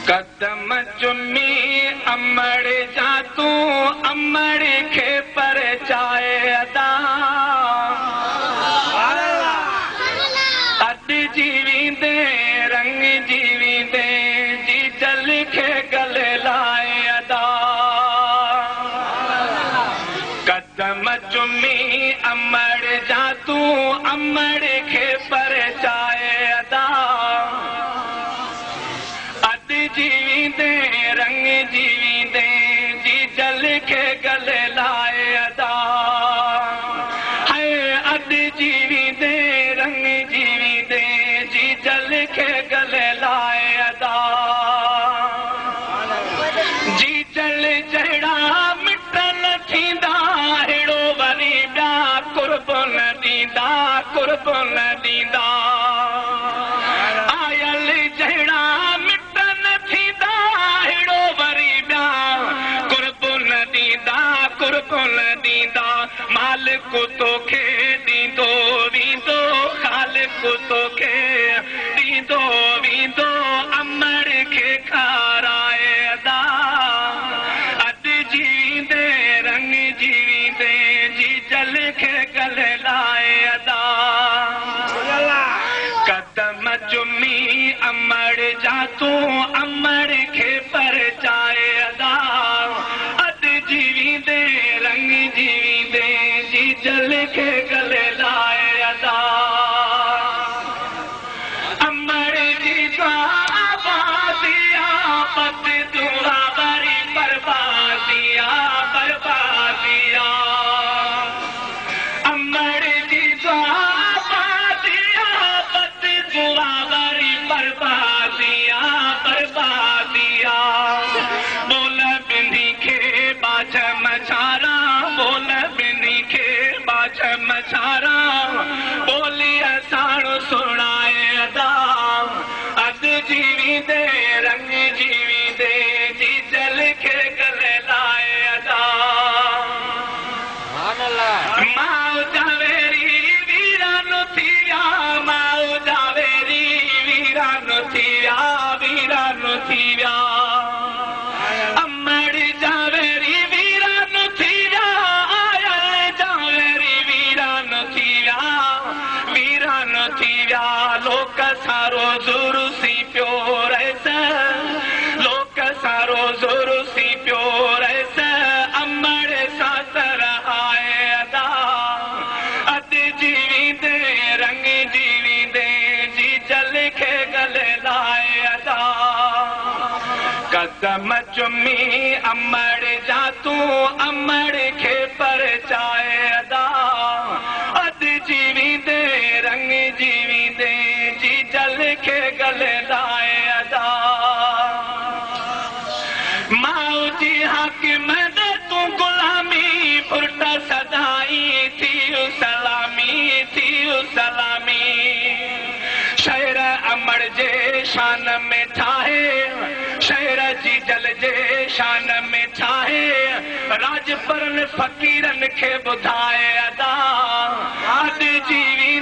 कदम चुमी अमड़ जा तू अमड़ खे परचाए अदा अद जीवींदे रंग जीवींदे जी जल खे गले लाए अदा कदम चुमी अमड़ जा तू अमड़ खे परचाए अदा जीवींदे रंग जीवींदे जी जल खे गले लाए अदा है अद जीवींदे रंग जीवींदे जी जल खे गले लाए अदा जी जल जहिड़ा मिट न थींदा अहिड़ो वरी ॿिया कुर्ब न ॾींदा कुर्ब न ॾींदा आयल जहिड़ा मालिक तोखे ॾींदो वेंदो ख़ालिक तोखे ॾींदो वेंदो अमड़ खे खाराए अदा अद जीवींदे रंग जीवींदे जी जल खे गले लाए अदा कदम चुमी अमड़ जा तू अमड़ खे परचाए अदा अद जीवींदे रंग जीवींदे जी जल खे गले लाए अदा अमड़ जी आबादिया पत दुआ बरी बर्बादिया बर्बादिया अमड़ जी आबादिया पत दुआ बरी बर्बादिया बर्बादिया बोल बिंदी खे बाज मचारा बोल बिनी खे बाज मचारा बोली असाणो सुणाए अदा अद जीवींदे रंग जीवींदे जी जल खे गले लाए अदा माउ जावेरी वीरानो थिया माउ जावेरी वीरानो थिया वीरानो थिया अमड़ जावेरी वीरानो थिया वीरानो थिया लोक सारो जुरुसी पियो रहस लोक सारो जुरुसी पियो रहस अमड़ सां तरहाए अदा अद जीवींदे रंग जीवींदे जी जल खे गले लाए अदा कदम चुमी अमड़ जा तू अमड़ खे परचाए अदा अद जीवींदे रंग जीवींदे जी जल खे गले लाए अदा माउ जी हाकिम दे तू गुलामी फुर्त सदाई थी सलामी शहर अमड़ जे शान में ठाहे शहर जी जल जे शान में ठाहे राजपरन फ़कीरन खे ॿुधाए अदा अद जीवी